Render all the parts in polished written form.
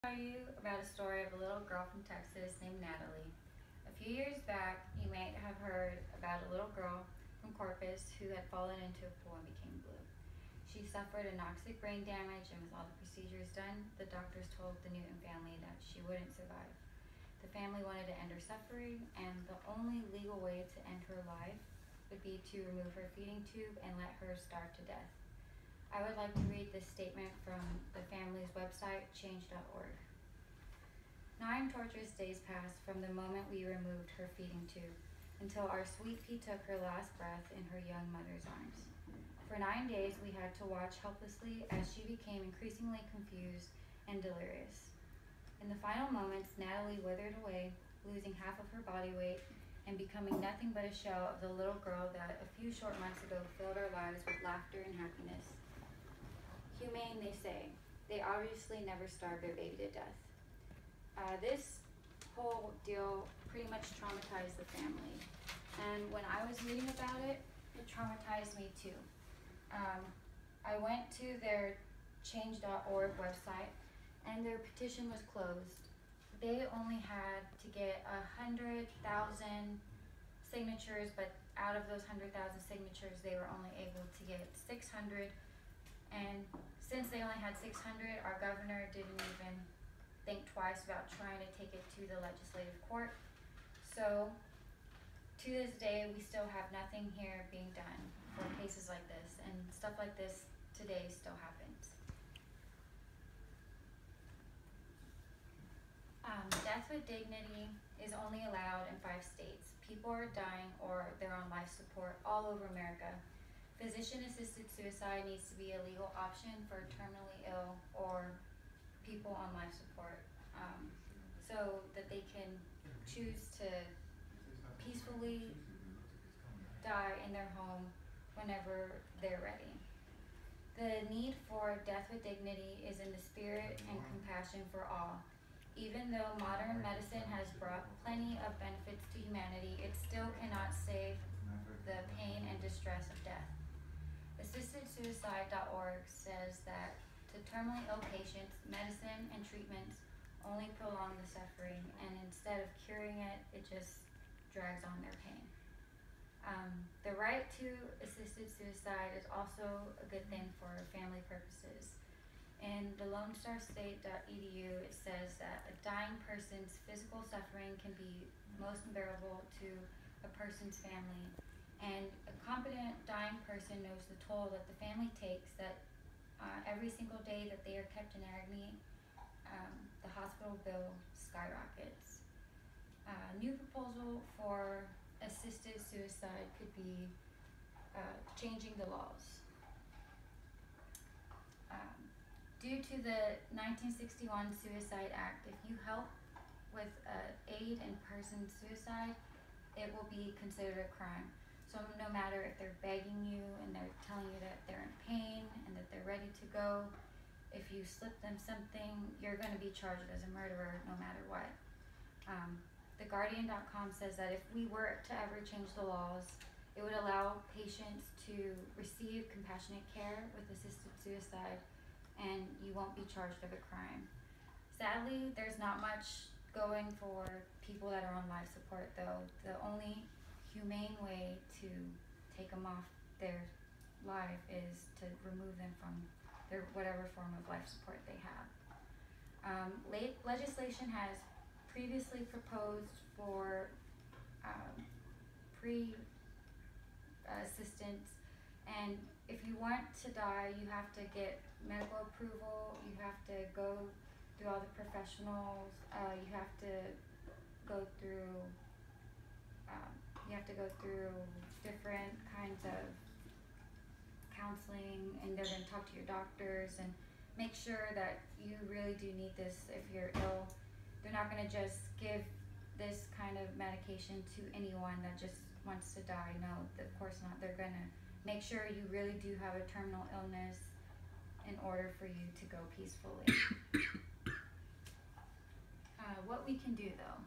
Tell you about a story of a little girl from Texas named Natalie. A few years back, you might have heard about a little girl from Corpus who had fallen into a pool and became blue. She suffered anoxic brain damage, and with all the procedures done, the doctors told the Newton family that she wouldn't survive. The family wanted to end her suffering, and the only legal way to end her life would be to remove her feeding tube and let her starve to death. I would like to read this statement from the family's website, change.org. 9 torturous days passed from the moment we removed her feeding tube until our sweet pea took her last breath in her young mother's arms. For 9 days, we had to watch helplessly as she became increasingly confused and delirious. In the final moments, Natalie withered away, losing half of her body weight and becoming nothing but a shell of the little girl that a few short months ago filled our lives with laughter and happiness. Humane, they say. They obviously never starved their baby to death. This whole deal pretty much traumatized the family. And when I was reading about it, it traumatized me too. I went to their change.org website and their petition was closed. They only had to get 100,000 signatures, but out of those 100,000 signatures, they were only able to get 600. And since they only had 600, our governor didn't even think twice about trying to take it to the legislative court. So to this day, we still have nothing here being done for cases like this, and stuff like this today still happens. Death with dignity is only allowed in 5 states. People are dying or they're on life support all over America. Physician-assisted suicide needs to be a legal option for terminally ill or people on life support, so that they can choose to peacefully die in their home whenever they're ready. The need for death with dignity is in the spirit and compassion for all. Even though modern medicine has brought plenty of benefits to humanity, it still cannot save the pain and distress of death. AssistedSuicide.org says that to terminally ill patients, medicine and treatments only prolong the suffering, and instead of curing it, it just drags on their pain. The right to assisted suicide is also a good thing for family purposes. In the LoneStarState.edu, it says that a dying person's physical suffering can be most unbearable to a person's family, and a competent dying person knows the toll that the family takes, that every single day that they are kept in agony, the hospital bill skyrockets. A new proposal for assisted suicide could be changing the laws. Due to the 1961 Suicide Act, if you help with aid in person's suicide, it will be considered a crime. So no matter if they're begging you and they're telling you that they're in pain and that they're ready to go, if you slip them something, you're going to be charged as a murderer no matter what. TheGuardian.com says that if we were to ever change the laws, it would allow patients to receive compassionate care with assisted suicide, and you won't be charged of a crime. Sadly, there's not much going for people that are on life support, though. The only humane way to take them off their life is to remove them from their whatever form of life support they have. Legislation has previously proposed for pre-assistance, and if you want to die, you have to get medical approval, you have to go through all the professionals, you have to go through different kinds of counseling, and they're going to talk to your doctors and make sure that you really do need this if you're ill. They're not going to just give this kind of medication to anyone that just wants to die. No, of course not. They're going to make sure you really do have a terminal illness in order for you to go peacefully. What we can do though.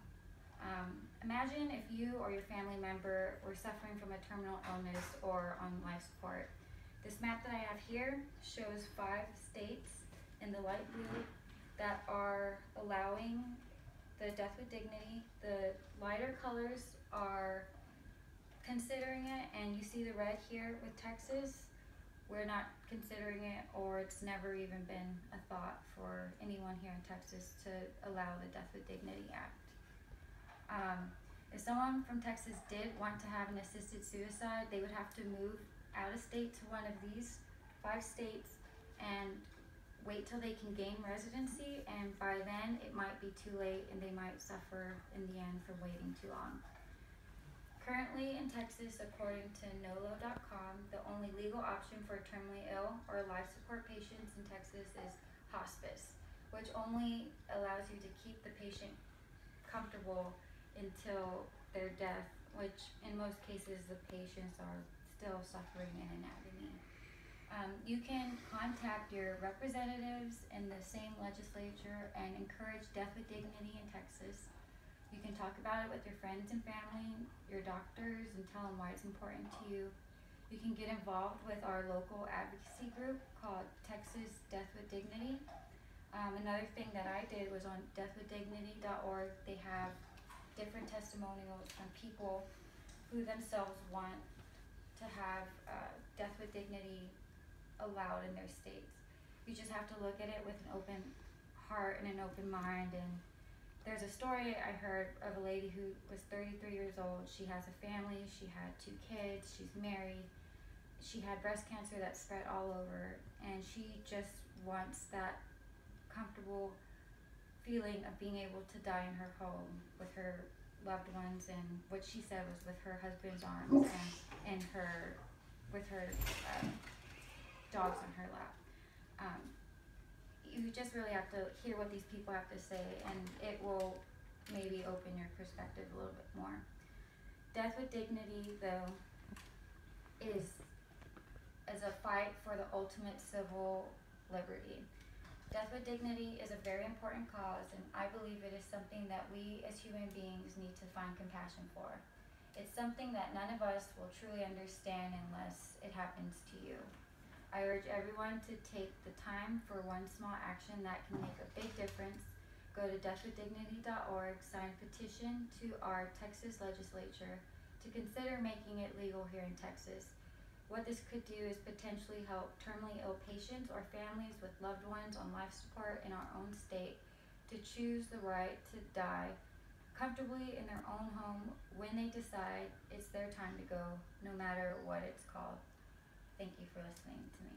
Imagine if you or your family member were suffering from a terminal illness or on life support. This map that I have here shows 5 states in the light blue that are allowing the death with dignity. The lighter colors are considering it, and you see the red here with Texas. We're not considering it, or it's never even been a thought for anyone here in Texas to allow the Death with Dignity Act. If someone from Texas did want to have an assisted suicide, they would have to move out of state to one of these 5 states and wait till they can gain residency, and by then it might be too late and they might suffer in the end for waiting too long. Currently in Texas, according to nolo.com, the only legal option for terminally ill or life support patients in Texas is hospice, which only allows you to keep the patient comfortable until their death, which in most cases the patients are still suffering in an agony. You can contact your representatives in the same legislature and encourage death with dignity in Texas. You can talk about it with your friends and family, your doctors, and tell them why it's important to you. You can get involved with our local advocacy group called Texas Death with Dignity. Another thing that I did was on deathwithdignity.org. They have different testimonials from people who themselves want to have death with dignity allowed in their states. You just have to look at it with an open heart and an open mind. And there's a story I heard of a lady who was 33 years old. She has a family, she had 2 kids, she's married, she had breast cancer that spread all over, and she just wants that comfortable feeling of being able to die in her home with her loved ones, and what she said was with her husband's arms and her with her dogs on her lap. You just really have to hear what these people have to say, and it will maybe open your perspective a little bit more. Death with dignity, though, is a fight for the ultimate civil liberty. Death with dignity is a very important cause, and I believe it is something that we as human beings need to find compassion for. It's something that none of us will truly understand unless it happens to you. I urge everyone to take the time for one small action that can make a big difference. Go to deathwithdignity.org, sign a petition to our Texas legislature to consider making it legal here in Texas. What this could do is potentially help terminally ill patients or families with loved ones on life support in our own state to choose the right to die comfortably in their own home when they decide it's their time to go, no matter what it's called. Thank you for listening to me.